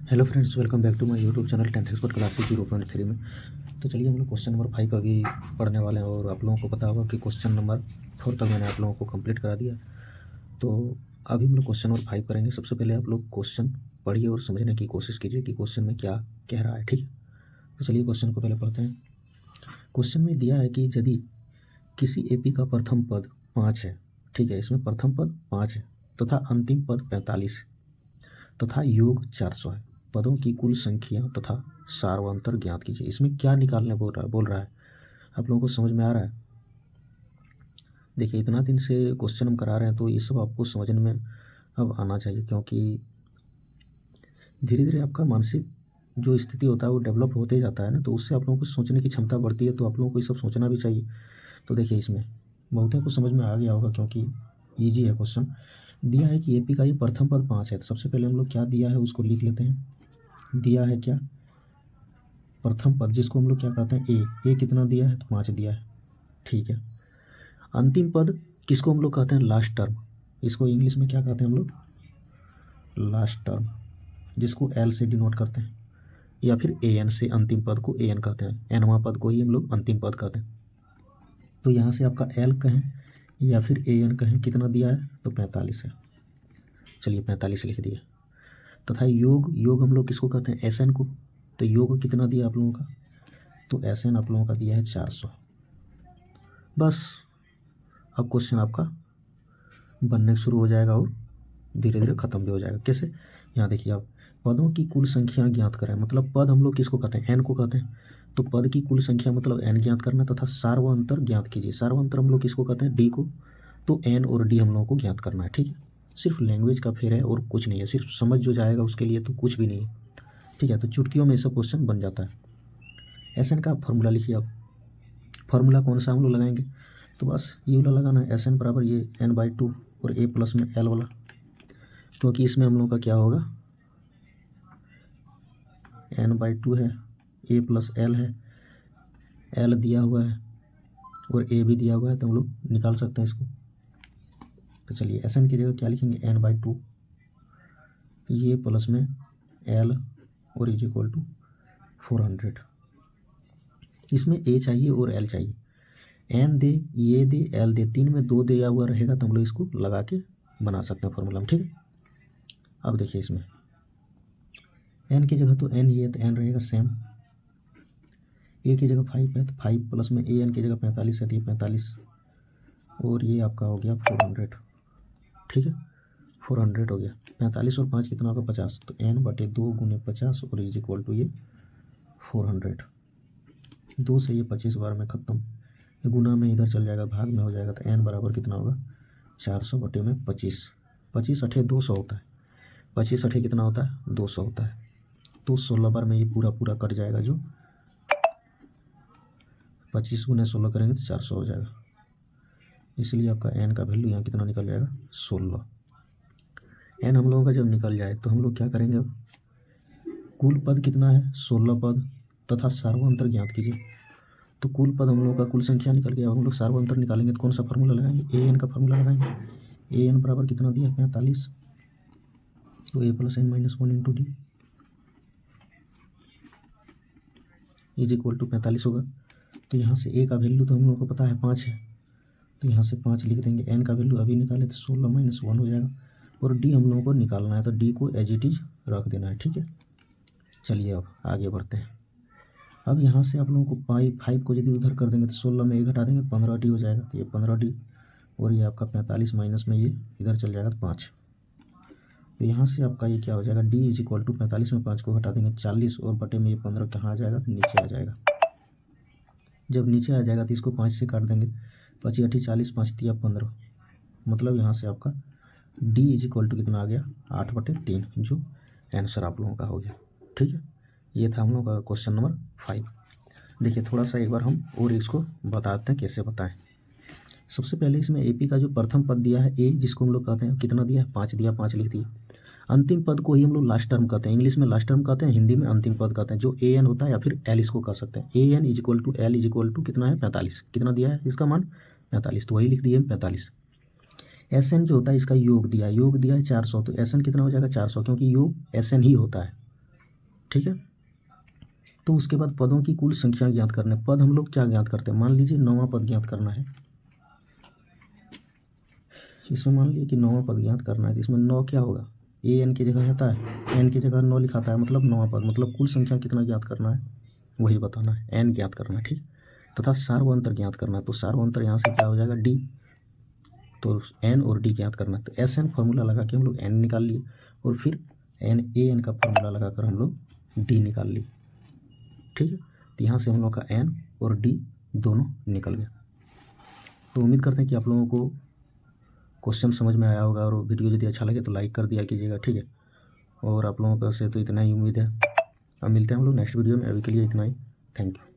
Hello friends, welcome back to my YouTube channel 10th expert classes 0.3 में। तो चलिए हम लोग क्वेश्चन नंबर 5 अभी पढ़ने वाले हैं और आप लोगों को पता होगा कि क्वेश्चन नंबर 4 तक मैंने आप लोगों को कंप्लीट करा दिया। तो अभी हम लोग क्वेश्चन नंबर 5 करेंगे। सबसे पहले आप लोग क्वेश्चन पढ़िए और समझने की कोशिश कीजिए कि क्वेश्चन में क्या कह रहा है। ठीक है, तो चलिए क्वेश्चन को पहले पढ़ते हैं। क्वेश्चन में दिया है कि यदि किसी एपी का प्रथम पद 5 है, ठीक है, इसमें प्रथम पद 5 है तथा अंतिम पद 45 है तथा योग 400 है, पदों की कुल संख्या तथा सार्वंतर ज्ञात कीजिए। इसमें क्या निकालने बोल रहा है आप लोगों को समझ में आ रहा है? देखिए, इतना दिन से क्वेश्चन हम करा रहे हैं तो ये सब आपको समझने में अब आना चाहिए, क्योंकि धीरे धीरे आपका मानसिक जो स्थिति होता है वो डेवलप होते जाता है ना, तो उससे आप लोगों को सोचने की क्षमता बढ़ती है। तो आप लोगों को ये सब सोचना भी चाहिए। तो देखिए, इसमें बहुतों को समझ में आ गया होगा क्योंकि ईजी है क्वेश्चन। दिया है कि एपी का ये प्रथम पद 5 है। तो सबसे पहले हम लोग क्या दिया है उसको लिख लेते हैं। दिया है क्या? प्रथम पद, जिसको हम लोग क्या कहते हैं ए कितना दिया है? तो 5 दिया है। ठीक है। अंतिम पद किसको हम लोग कहते हैं? Last term. इसको इंग्लिश में क्या कहते हैं हम लोग? लास्ट टर्म, जिसको एल से डिनोट करते हैं, या फिर ए एन से अंतिम पद को ए एन कहते हैं। एनवा पद को ही हम लोग अंतिम पद कहते हैं। तो यहाँ से आपका एल कहें या फिर ए एन कहें, कितना दिया है? तो 45 है। चलिए 45 लिख दिए। तथा योग हम लोग किसको कहते हैं? एस एन को। तो योग कितना दिया आप लोगों का? तो एस एन आप लोगों का दिया है 400। बस अब क्वेश्चन आपका बनने शुरू हो जाएगा और धीरे धीरे ख़त्म भी हो जाएगा। कैसे? यहाँ देखिए, आप पदों की कुल संख्या ज्ञात करें। मतलब पद हम लोग किसको कहते हैं? एन को कहते हैं। तो पद की कुल संख्या मतलब एन ज्ञात करना तथा सार्वअंतर ज्ञात कीजिए। सार्वअंतर हम लोग किसको कहते हैं? डी को। तो एन और डी हम लोगों को ज्ञात करना है। ठीक है, सिर्फ लैंग्वेज का फेर है और कुछ नहीं है। सिर्फ समझ जो जाएगा उसके लिए तो कुछ भी नहीं है। ठीक है, तो चुटकियों में सब क्वेश्चन बन जाता है। एस एन का फॉर्मूला लिखिए आप। फार्मूला कौन सा हम लोग लगाएंगे? तो बस ये वाला लगाना है, एस एन बराबर ये n/2 और ए प्लस में एल वाला, क्योंकि इसमें हम लोग का क्या होगा? n/2 है, ए प्लस एल है, एल दिया हुआ है और ए भी दिया हुआ है, तो हम लोग निकाल सकते हैं इसको। तो चलिए एस एन की जगह क्या लिखेंगे? n/2 ये प्लस में एल और इज इक्वल टू 400। इसमें ए चाहिए और एल चाहिए। एन दे, ये दे, एल दे, तीन में 2 दिया हुआ रहेगा तो हम लोग इसको लगा के बना सकते हैं फॉर्मूला में। ठीक है, अब देखिए इसमें एन की जगह तो एन ही है तो एन रहेगा सेम। ए की जगह 5 है तो 5 प्लस में ए एन की जगह 45 है तो ये 45 और ये आपका हो गया 400। ठीक है, 400 हो गया। 45 और 5 कितना होगा? 50। तो n/2 गुने 50 और इज इक्वल टू ये 400। 2 से ये 25 बार में ख़त्म, गुना में इधर चल जाएगा, भाग में हो जाएगा। तो n बराबर कितना होगा? 400 में 25। 25 अठे 200 होता है। 25 अठे कितना होता है? 200 होता है। तो 16 बार में ये पूरा पूरा कट जाएगा। जो 25 गुने 16 करेंगे तो 400 हो जाएगा। इसलिए आपका n का वैल्यू यहाँ कितना निकल जाएगा? 16। n हम लोगों का जब निकल जाए तो हम लोग क्या करेंगे? अब कुल पद कितना है? 16 पद तथा सार्वअंतर ज्ञात कीजिए। तो कुल पद हम लोग का कुल संख्या निकल गया। हम लोग सार्वअंतर निकालेंगे तो कौन सा फार्मूला लगाएंगे? ए एन का फार्मूला लगाएंगे। ए एन बराबर कितना दिया? 45। तो a plus n minus 1 into d is equal to 45 होगा। तो यहाँ से ए का वैल्यू तो हम लोग को पता है 5 है, तो यहाँ से 5 लिख देंगे। एन का वैल्यू अभी निकाले तो 16 माइनस 1 हो जाएगा। और डी हम लोगों को निकालना है तो डी को एज इट इज रख देना है। ठीक है, चलिए अब आगे बढ़ते हैं। अब यहाँ से आप लोगों को 5 को यदि उधर कर देंगे तो 16 में 1 घटा देंगे, 15 डी हो जाएगा। तो ये 15 डी और ये आपका 45 माइनस में ये इधर चल जाएगा तो 5। तो यहाँ से आपका ये क्या हो जाएगा? डी इज इक्वल टू 45 में 5 को घटा देंगे 40 और बटे में ये 15 कहाँ आ जाएगा? तो नीचे आ जाएगा। जब नीचे आ जाएगा तो इसको 5 से काट देंगे। 25 अठी 40, 5 तिया 15, मतलब यहाँ से आपका डी इज इक्वल टू कितना आ गया? 8/3, जो आंसर आप लोगों का हो गया। ठीक है, ये था हम लोग का क्वेश्चन नंबर 5। देखिए थोड़ा सा एक बार हम और इसको बताते हैं कैसे बताएं। सबसे पहले इसमें एपी का जो प्रथम पद दिया है ए, जिसको हम लोग कहते हैं, कितना दिया है? 5 दिया, 5 लिख दिया। अंतिम पद को ही हम लोग लास्ट टर्म कहते हैं। इंग्लिश में लास्ट टर्म कहते हैं, हिंदी में अंतिम पद कहते हैं। जो ए एन होता है या फिर एल इसको कह सकते हैं। A n is equal to l is equal to कितना है? 45। कितना दिया है इसका मान? 45, तो वही लिख दिए 45। एस एन जो होता है इसका योग दिया है 400। तो एस एन कितना हो जाएगा? 400, क्योंकि योग एस एन ही होता है। ठीक है। तो उसके बाद पदों की कुल संख्या ज्ञात करना है। पद हम लोग क्या ज्ञात करते हैं, मान लीजिए 9वां पद ज्ञात करना है। इसमें मान लीजिए कि 9वां पद ज्ञात करना है, तो इसमें 9 क्या होगा, ए एन की जगह आता है, एन की जगह 9 लिखाता है, मतलब 9वां पद, मतलब कुल संख्या कितना ज्ञात करना है वही बताना है, एन ज्ञात करना है, ठीक। तथा सार्वंतर ज्ञात करना है, तो सार्वंतर यहाँ से क्या हो जाएगा, डी, तो एन और डी ज्ञात करना है। तो एस एन फार्मूला लगा के हम लोग एन निकाल लिए, और फिर एन ए एन का फार्मूला लगाकर हम लोग डी निकाल लिए, ठीक है। तो यहाँ से हम लोग का एन और डी दोनों निकल गया। तो उम्मीद करते हैं कि आप लोगों को क्वेश्चन समझ में आया होगा, और वीडियो यदि अच्छा लगे तो लाइक कर दिया कीजिएगा, ठीक है। और आप लोगों का से तो इतना ही उम्मीद है। अब मिलते हैं हम लोग नेक्स्ट वीडियो में, अभी के लिए इतना ही, थैंक यू।